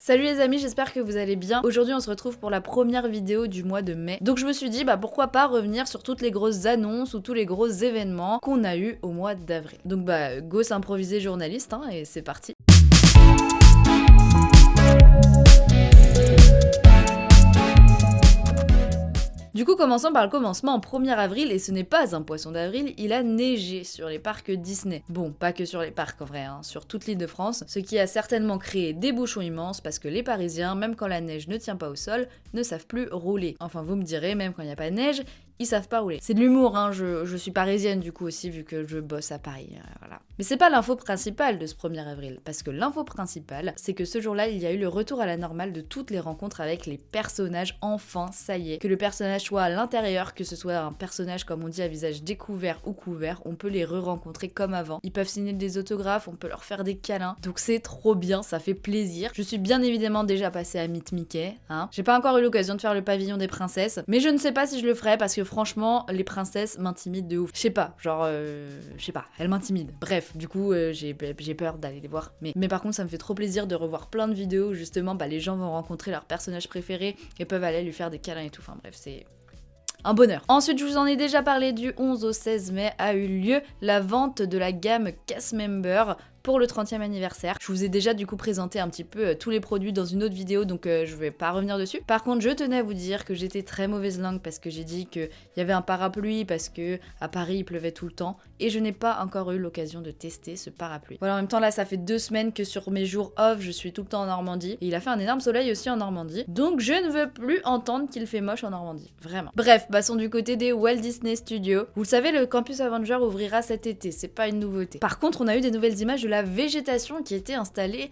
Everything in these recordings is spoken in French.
Salut les amis, j'espère que vous allez bien. Aujourd'hui on se retrouve pour la première vidéo du mois de mai. Donc je me suis dit pourquoi pas revenir sur toutes les grosses annonces ou tous les gros événements qu'on a eu au mois d'avril. Donc go s'improviser journaliste et c'est parti. Du coup, commençons par le commencement. En 1er avril, et ce n'est pas un poisson d'avril, il a neigé sur les parcs Disney. Bon, pas que sur les parcs en vrai, sur toute l'île de France, ce qui a certainement créé des bouchons immenses parce que les Parisiens, même quand la neige ne tient pas au sol, ne savent plus rouler. Enfin, vous me direz, même quand il n'y a pas de neige, ils savent pas rouler. C'est de l'humour, je suis parisienne du coup aussi, vu que je bosse à Paris, voilà. Mais c'est pas l'info principale de ce 1er avril, parce que l'info principale, c'est que ce jour-là, il y a eu le retour à la normale de toutes les rencontres avec les personnages, enfin, ça y est. Que le personnage soit à l'intérieur, que ce soit un personnage, comme on dit, à visage découvert ou couvert, on peut les re-rencontrer comme avant. Ils peuvent signer des autographes, on peut leur faire des câlins, donc c'est trop bien, ça fait plaisir. Je suis bien évidemment déjà passée à Meet Mickey, J'ai pas encore eu l'occasion de faire le pavillon des princesses, mais je ne sais pas si je le ferai, parce que franchement, les princesses m'intimident de ouf. Je sais pas, elles m'intimident. Bref, du coup, j'ai peur d'aller les voir. Mais par contre, ça me fait trop plaisir de revoir plein de vidéos où justement, les gens vont rencontrer leur personnage préféré et peuvent aller lui faire des câlins et tout. Enfin bref, c'est un bonheur. Ensuite, je vous en ai déjà parlé, du 11 au 16 mai a eu lieu la vente de la gamme Cast Member pour le 30e anniversaire. Je vous ai déjà du coup présenté un petit peu tous les produits dans une autre vidéo, donc je vais pas revenir dessus. Par contre, je tenais à vous dire que j'étais très mauvaise langue parce que j'ai dit qu'il y avait un parapluie parce que à Paris il pleuvait tout le temps et je n'ai pas encore eu l'occasion de tester ce parapluie. Voilà, en même temps là ça fait 2 semaines que sur mes jours off je suis tout le temps en Normandie et il a fait un énorme soleil aussi en Normandie, donc je ne veux plus entendre qu'il fait moche en Normandie, vraiment. Bref, passons du côté des Walt Disney Studios. Vous le savez, le campus Avenger ouvrira cet été, c'est pas une nouveauté. Par contre, on a eu des nouvelles images de la végétation qui était installée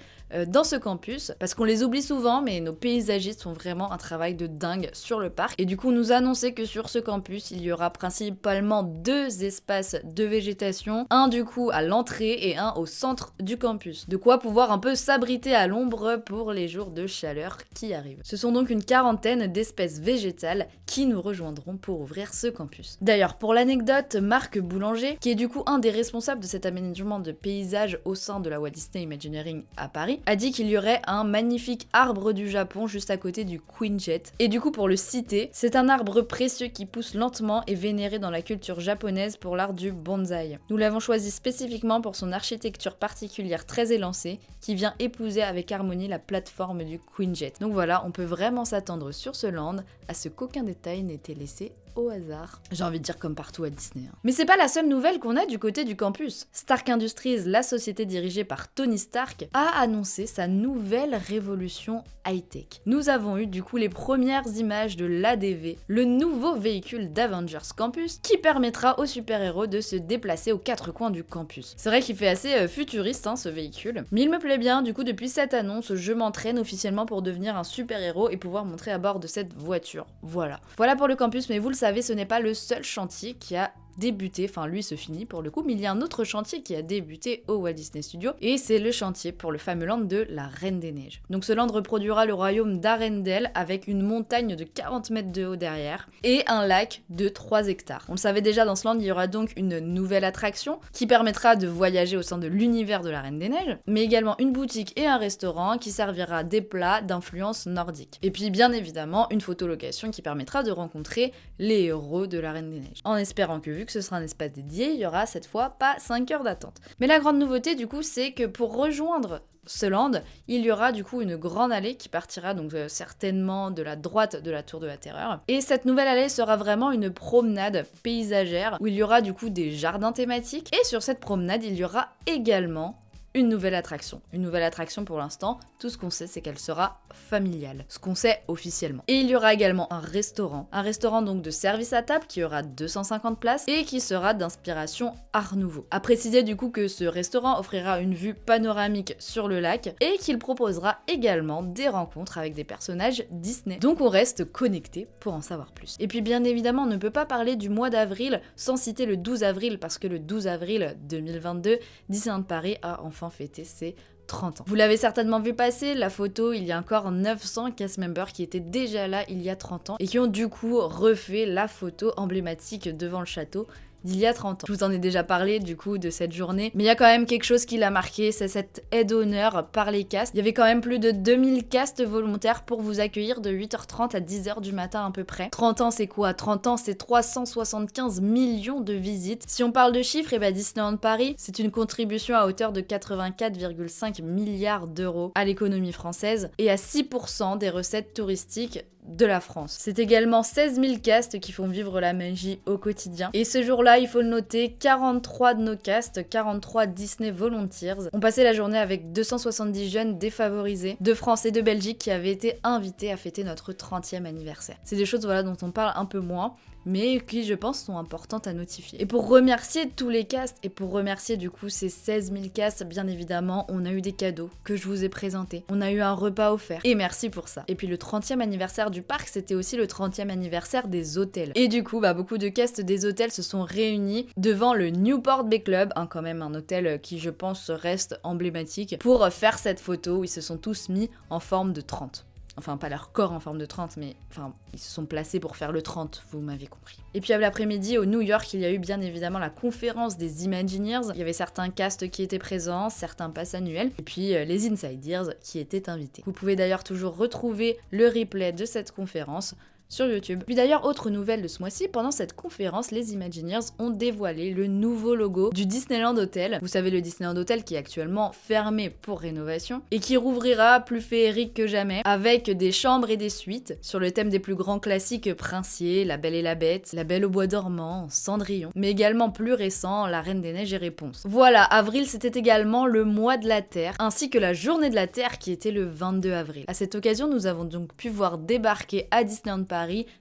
dans ce campus, parce qu'on les oublie souvent, mais nos paysagistes font vraiment un travail de dingue sur le parc. Et du coup, on nous a annoncé que sur ce campus, il y aura principalement 2 espaces de végétation, un du coup à l'entrée et un au centre du campus. De quoi pouvoir un peu s'abriter à l'ombre pour les jours de chaleur qui arrivent. Ce sont donc une 40aine d'espèces végétales qui nous rejoindront pour ouvrir ce campus. D'ailleurs, pour l'anecdote, Marc Boulanger, qui est du coup un des responsables de cet aménagement de paysage au sein de la Walt Disney Imagineering à Paris, a dit qu'il y aurait un magnifique arbre du Japon juste à côté du Queen Jet. Et du coup, pour le citer, c'est un arbre précieux qui pousse lentement et vénéré dans la culture japonaise pour l'art du bonsaï. Nous l'avons choisi spécifiquement pour son architecture particulière très élancée, qui vient épouser avec harmonie la plateforme du Queen Jet. Donc voilà, on peut vraiment s'attendre sur ce land à ce qu'aucun détail n'ait été laissé au hasard. J'ai envie de dire comme partout à Disney. Mais c'est pas la seule nouvelle qu'on a du côté du campus. Stark Industries, la société dirigée par Tony Stark, a annoncé sa nouvelle révolution high-tech. Nous avons eu du coup les premières images de l'ADV, le nouveau véhicule d'Avengers Campus, qui permettra aux super-héros de se déplacer aux 4 coins du campus. C'est vrai qu'il fait assez futuriste ce véhicule, mais il me plaît bien, du coup depuis cette annonce, je m'entraîne officiellement pour devenir un super-héros et pouvoir montrer à bord de cette voiture. Voilà pour le campus, mais vous le savez, ce n'est pas le seul chantier qui a débuté, enfin lui se finit pour le coup, mais il y a un autre chantier qui a débuté au Walt Disney Studios et c'est le chantier pour le fameux land de la Reine des Neiges. Donc ce land reproduira le royaume d'Arendelle avec une montagne de 40 mètres de haut derrière et un lac de 3 hectares. On le savait déjà, dans ce land il y aura donc une nouvelle attraction qui permettra de voyager au sein de l'univers de la Reine des Neiges, mais également une boutique et un restaurant qui servira des plats d'influence nordique. Et puis bien évidemment une photolocation qui permettra de rencontrer les héros de la Reine des Neiges. En espérant que vu que ce sera un espace dédié, il y aura cette fois pas 5 heures d'attente. Mais la grande nouveauté du coup, c'est que pour rejoindre ce land, il y aura du coup une grande allée qui partira donc certainement de la droite de la Tour de la Terreur. Et cette nouvelle allée sera vraiment une promenade paysagère où il y aura du coup des jardins thématiques. Et sur cette promenade, il y aura également une nouvelle attraction. Une nouvelle attraction pour l'instant, tout ce qu'on sait c'est qu'elle sera familiale, ce qu'on sait officiellement. Et il y aura également un restaurant donc de service à table qui aura 250 places et qui sera d'inspiration Art Nouveau. À préciser du coup que ce restaurant offrira une vue panoramique sur le lac et qu'il proposera également des rencontres avec des personnages Disney. Donc on reste connecté pour en savoir plus. Et puis bien évidemment, on ne peut pas parler du mois d'avril sans citer le 12 avril parce que le 12 avril 2022, Disneyland Paris a enfin fêté ses 30 ans. Vous l'avez certainement vu passer, la photo, il y a encore 900 cast members qui étaient déjà là il y a 30 ans et qui ont du coup refait la photo emblématique devant le château d'il y a 30 ans. Je vous en ai déjà parlé du coup de cette journée, mais il y a quand même quelque chose qui l'a marqué, c'est cette aide d'honneur par les castes. Il y avait quand même plus de 2000 castes volontaires pour vous accueillir de 8h30 à 10h du matin à peu près. 30 ans c'est quoi? 30 ans c'est 375 millions de visites. Si on parle de chiffres, et Disneyland Paris, c'est une contribution à hauteur de 84,5 milliards d'euros à l'économie française et à 6% des recettes touristiques de la France. C'est également 16 000 castes qui font vivre la magie au quotidien. Et ce jour-là, il faut le noter, 43 de nos castes, 43 Disney Volunteers, ont passé la journée avec 270 jeunes défavorisés de France et de Belgique qui avaient été invités à fêter notre 30e anniversaire. C'est des choses dont on parle un peu moins, mais qui, je pense, sont importantes à notifier. Et pour remercier tous les castes, et pour remercier du coup ces 16 000 castes, bien évidemment, on a eu des cadeaux que je vous ai présentés. On a eu un repas offert. Et merci pour ça. Et puis le 30e anniversaire du parc, c'était aussi le 30e anniversaire des hôtels. Et du coup, beaucoup de castes des hôtels se sont réunis devant le Newport Bay Club, quand même un hôtel qui, je pense, reste emblématique, pour faire cette photo où ils se sont tous mis en forme de 30. Enfin, pas leur corps en forme de 30, mais ils se sont placés pour faire le 30, vous m'avez compris. Et puis à l'après-midi, au New York, il y a eu bien évidemment la conférence des Imagineers. Il y avait certains castes qui étaient présents, certains passes annuels, et puis les Insiders qui étaient invités. Vous pouvez d'ailleurs toujours retrouver le replay de cette conférence sur YouTube. Puis d'ailleurs, autre nouvelle de ce mois-ci, pendant cette conférence, les Imagineers ont dévoilé le nouveau logo du Disneyland Hotel. Vous savez, le Disneyland Hotel qui est actuellement fermé pour rénovation et qui rouvrira plus féerique que jamais, avec des chambres et des suites sur le thème des plus grands classiques Princier, La Belle et la Bête, La Belle au Bois dormant, Cendrillon, mais également plus récent, La Reine des Neiges et Réponse. Voilà, avril c'était également le mois de la Terre, ainsi que la Journée de la Terre qui était le 22 avril. À cette occasion, nous avons donc pu voir débarquer à Disneyland Paris,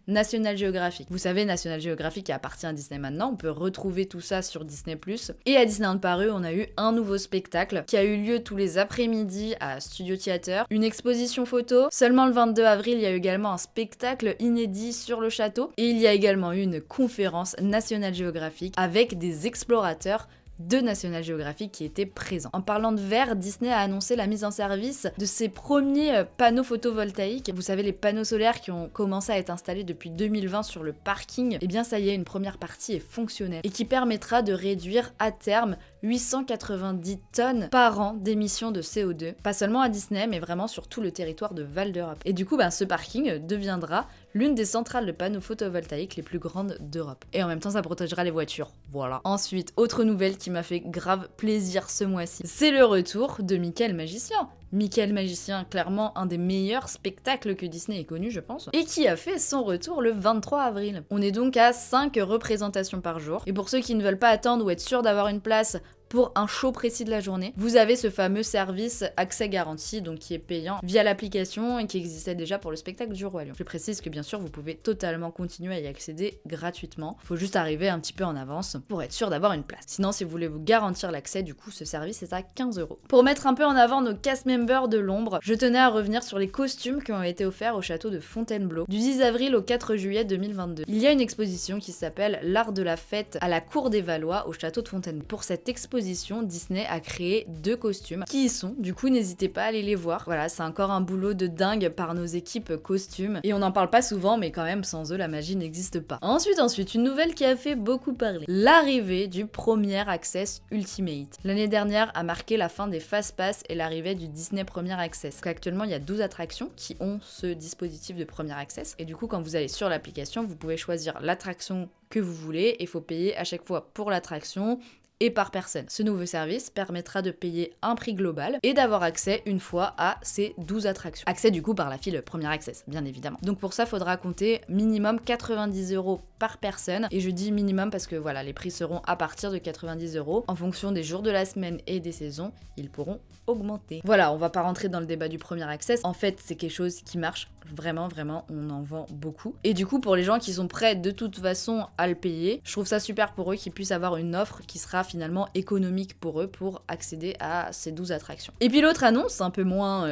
National Geographic. Vous savez, National Geographic qui appartient à Disney maintenant, on peut retrouver tout ça sur Disney+. Et à Disneyland Paris, on a eu un nouveau spectacle qui a eu lieu tous les après-midi à Studio Theater, une exposition photo. Seulement le 22 avril, il y a eu également un spectacle inédit sur le château et il y a également eu une conférence National Geographic avec des explorateurs de National Geographic qui étaient présents. En parlant de verre, Disney a annoncé la mise en service de ses premiers panneaux photovoltaïques. Vous savez, les panneaux solaires qui ont commencé à être installés depuis 2020 sur le parking, eh bien ça y est, une première partie est fonctionnelle et qui permettra de réduire à terme 890 tonnes par an d'émissions de CO2. Pas seulement à Disney, mais vraiment sur tout le territoire de Val d'Europe. Et du coup, ce parking deviendra l'une des centrales de panneaux photovoltaïques les plus grandes d'Europe. Et en même temps, ça protégera les voitures. Voilà. Ensuite, autre nouvelle qui m'a fait grave plaisir ce mois-ci, c'est le retour de Mickey le Magicien. Mickey le Magicien, clairement un des meilleurs spectacles que Disney ait connu, je pense, et qui a fait son retour le 23 avril. On est donc à 5 représentations par jour, et pour ceux qui ne veulent pas attendre ou être sûrs d'avoir une place pour un show précis de la journée, vous avez ce fameux service accès garanti, donc qui est payant via l'application et qui existait déjà pour le spectacle du Roi Lion. Je précise que bien sûr vous pouvez totalement continuer à y accéder gratuitement, faut juste arriver un petit peu en avance pour être sûr d'avoir une place. Sinon, si vous voulez vous garantir l'accès, du coup ce service est à 15 €. Pour mettre un peu en avant nos cast members de l'ombre, je tenais à revenir sur les costumes qui ont été offerts au château de Fontainebleau du 10 avril au 4 juillet 2022. Il y a une exposition qui s'appelle L'Art de la Fête à la Cour des Valois au château de Fontainebleau. Pour cette exposition, Disney a créé 2 costumes qui y sont, du coup n'hésitez pas à aller les voir. Voilà, c'est encore un boulot de dingue par nos équipes costumes et on n'en parle pas souvent, mais quand même sans eux la magie n'existe pas. Ensuite, une nouvelle qui a fait beaucoup parler, l'arrivée du Premier Access Ultimate. L'année dernière a marqué la fin des Fast Pass et l'arrivée du Disney Premier Access. Donc actuellement il y a 12 attractions qui ont ce dispositif de Premier Access et du coup quand vous allez sur l'application vous pouvez choisir l'attraction que vous voulez et il faut payer à chaque fois pour l'attraction et par personne. Ce nouveau service permettra de payer un prix global et d'avoir accès une fois à ces 12 attractions. Accès du coup par la file Premier Access, bien évidemment. Donc pour ça, faudra compter minimum 90 € par personne. Et je dis minimum parce que voilà, les prix seront à partir de 90 € en fonction des jours de la semaine et des saisons. Ils pourront augmenter. Voilà, on va pas rentrer dans le débat du Premier Access. En fait, c'est quelque chose qui marche vraiment, on en vend beaucoup. Et du coup, pour les gens qui sont prêts de toute façon à le payer, je trouve ça super pour eux qu'ils puissent avoir une offre qui sera finalement économique pour eux pour accéder à ces 12 attractions. Et puis l'autre annonce, un peu moins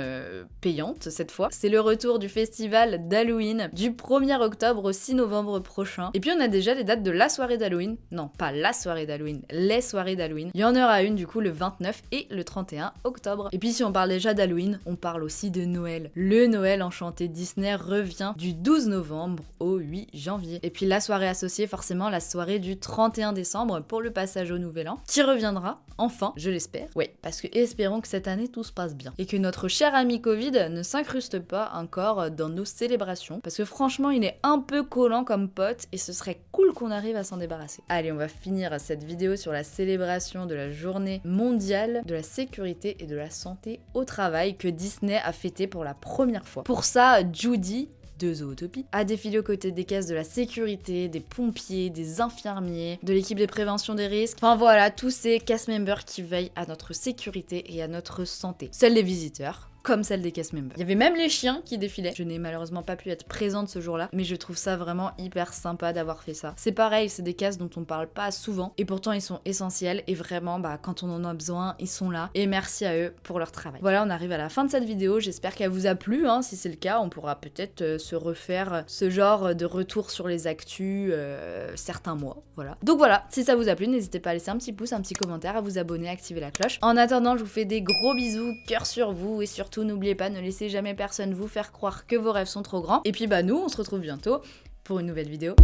payante cette fois, c'est le retour du festival d'Halloween du 1er octobre au 6 novembre prochain. Et puis on a déjà les dates de la soirée d'Halloween. Non, pas la soirée d'Halloween, les soirées d'Halloween. Il y en aura une du coup le 29 et le 31 octobre. Et puis si on parle déjà d'Halloween, on parle aussi de Noël. Le Noël enchanté Disney revient du 12 novembre au 8 janvier. Et puis la soirée associée, forcément la soirée du 31 décembre pour le passage au Nouvel An, qui reviendra, enfin, je l'espère. Oui, parce que espérons que cette année tout se passe bien. Et que notre cher ami Covid ne s'incruste pas encore dans nos célébrations, parce que franchement il est un peu collant comme pote et ce serait cool qu'on arrive à s'en débarrasser. Allez, on va finir cette vidéo sur la célébration de la journée mondiale de la sécurité et de la santé au travail que Disney a fêté pour la première fois. Pour ça, Judy de Zootopie a défilé aux côtés des caisses de la sécurité, des pompiers, des infirmiers, de l'équipe de prévention des risques, enfin voilà, tous ces cast members qui veillent à notre sécurité et à notre santé. Celle des visiteurs, comme celle des cast members. Il y avait même les chiens qui défilaient. Je n'ai malheureusement pas pu être présente ce jour-là, mais je trouve ça vraiment hyper sympa d'avoir fait ça. C'est pareil, c'est des cases dont on parle pas souvent, et pourtant ils sont essentiels, et vraiment, quand on en a besoin, ils sont là, et merci à eux pour leur travail. Voilà, on arrive à la fin de cette vidéo, j'espère qu'elle vous a plu, si c'est le cas, on pourra peut-être se refaire ce genre de retour sur les actus certains mois, voilà. Donc voilà, si ça vous a plu, n'hésitez pas à laisser un petit pouce, un petit commentaire, à vous abonner, à activer la cloche. En attendant, je vous fais des gros bisous, cœur sur vous, et surtout n'oubliez pas, ne laissez jamais personne vous faire croire que vos rêves sont trop grands. Et puis nous, on se retrouve bientôt pour une nouvelle vidéo.